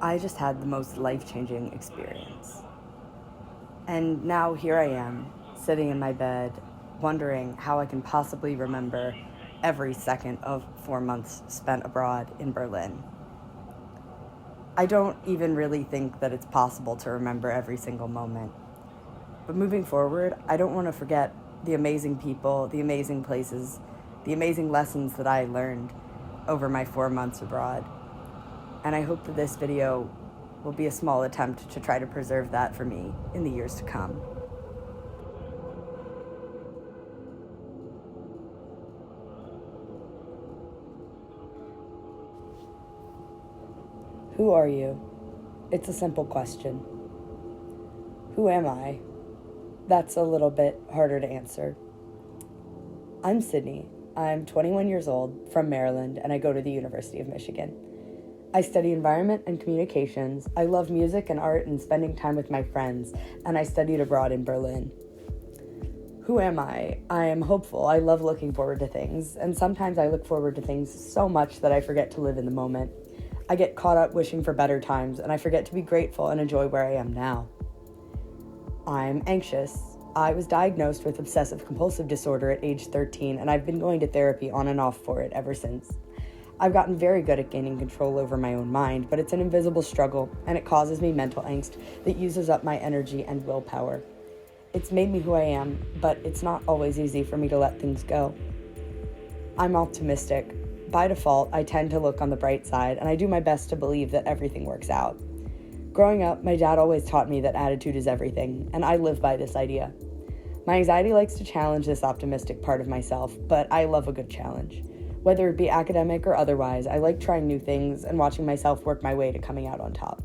I just had the most life-changing experience. And now here I am, sitting in my bed, wondering how I can possibly remember every second of 4 months spent abroad in Berlin. I don't even really think that it's possible to remember every single moment. But moving forward, I don't want to forget the amazing people, the amazing places, the amazing lessons that I learned over my 4 months abroad. And I hope that this video will be a small attempt to try to preserve that for me in the years to come. Who are you? It's a simple question. Who am I? That's a little bit harder to answer. I'm Sydney. I'm 21 years old, from Maryland, and I go to the University of Michigan. I study environment and communications. I love music and art and spending time with my friends, and I studied abroad in Berlin. Who am I? I am hopeful. I love looking forward to things, and sometimes I look forward to things so much that I forget to live in the moment. I get caught up wishing for better times, and I forget to be grateful and enjoy where I am now. I'm anxious. I was diagnosed with obsessive-compulsive disorder at age 13, and I've been going to therapy on and off for it ever since. I've gotten very good at gaining control over my own mind, but it's an invisible struggle, and it causes me mental angst that uses up my energy and willpower. It's made me who I am, but it's not always easy for me to let things go. I'm optimistic. By default, I tend to look on the bright side, and I do my best to believe that everything works out. Growing up, my dad always taught me that attitude is everything, and I live by this idea. My anxiety likes to challenge this optimistic part of myself, but I love a good challenge. Whether it be academic or otherwise, I like trying new things and watching myself work my way to coming out on top.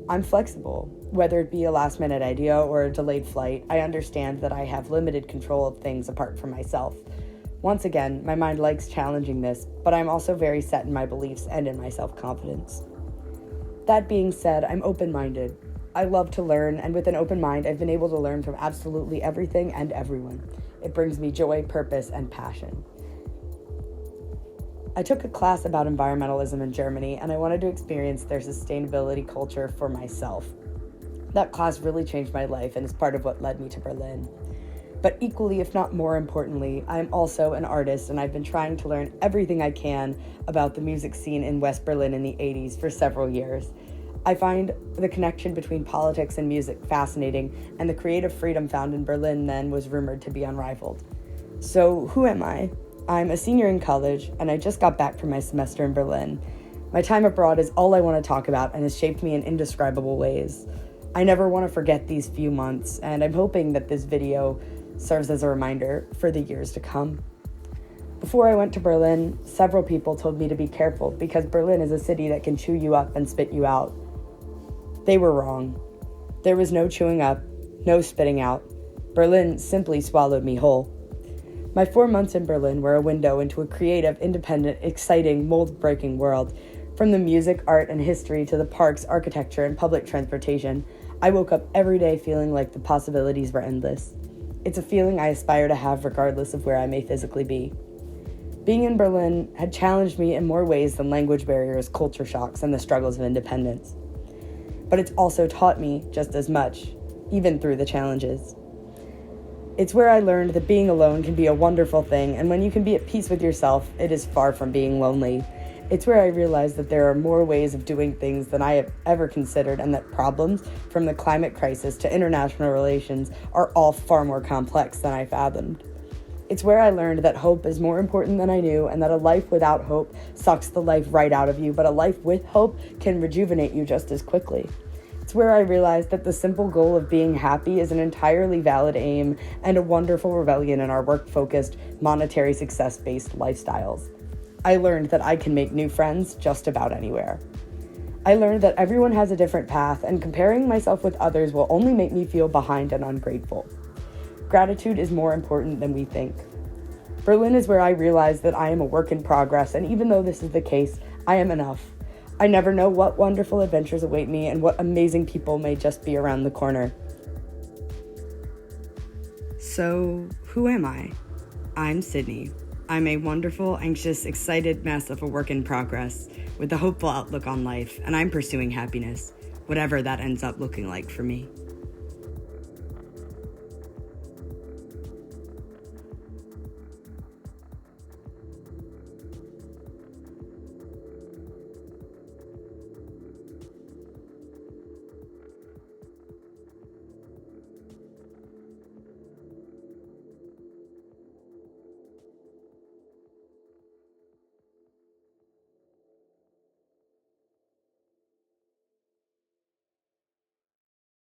I'm flexible. Whether it be a last-minute idea or a delayed flight, I understand that I have limited control of things apart from myself. Once again, my mind likes challenging this, but I'm also very set in my beliefs and in my self-confidence. That being said, I'm open-minded. I love to learn, and with an open mind, I've been able to learn from absolutely everything and everyone. It brings me joy, purpose, and passion. I took a class about environmentalism in Germany, and I wanted to experience their sustainability culture for myself. That class really changed my life and is part of what led me to Berlin. But equally, if not more importantly, I'm also an artist, and I've been trying to learn everything I can about the music scene in West Berlin in the 80s for several years. I find the connection between politics and music fascinating, and the creative freedom found in Berlin then was rumored to be unrivaled. So who am I? I'm a senior in college, and I just got back from my semester in Berlin. My time abroad is all I want to talk about and has shaped me in indescribable ways. I never want to forget these few months, and I'm hoping that this video serves as a reminder for the years to come. Before I went to Berlin, several people told me to be careful because Berlin is a city that can chew you up and spit you out. They were wrong. There was no chewing up, no spitting out. Berlin simply swallowed me whole. My 4 months in Berlin were a window into a creative, independent, exciting, mold-breaking world. From the music, art, and history to the parks, architecture, and public transportation, I woke up every day feeling like the possibilities were endless. It's a feeling I aspire to have regardless of where I may physically be. Being in Berlin had challenged me in more ways than language barriers, culture shocks, and the struggles of independence. But it's also taught me just as much, even through the challenges. It's where I learned that being alone can be a wonderful thing, and when you can be at peace with yourself, it is far from being lonely. It's where I realized that there are more ways of doing things than I have ever considered, and that problems, from the climate crisis to international relations, are all far more complex than I fathomed. It's where I learned that hope is more important than I knew, and that a life without hope sucks the life right out of you, but a life with hope can rejuvenate you just as quickly. It's where I realized that the simple goal of being happy is an entirely valid aim and a wonderful rebellion in our work-focused, monetary success-based lifestyles. I learned that I can make new friends just about anywhere. I learned that everyone has a different path, and comparing myself with others will only make me feel behind and ungrateful. Gratitude is more important than we think. Berlin is where I realized that I am a work in progress, and even though this is the case, I am enough. I never know what wonderful adventures await me and what amazing people may just be around the corner. So, who am I? I'm Sydney. I'm a wonderful, anxious, excited mess of a work in progress with a hopeful outlook on life, and I'm pursuing happiness, whatever that ends up looking like for me.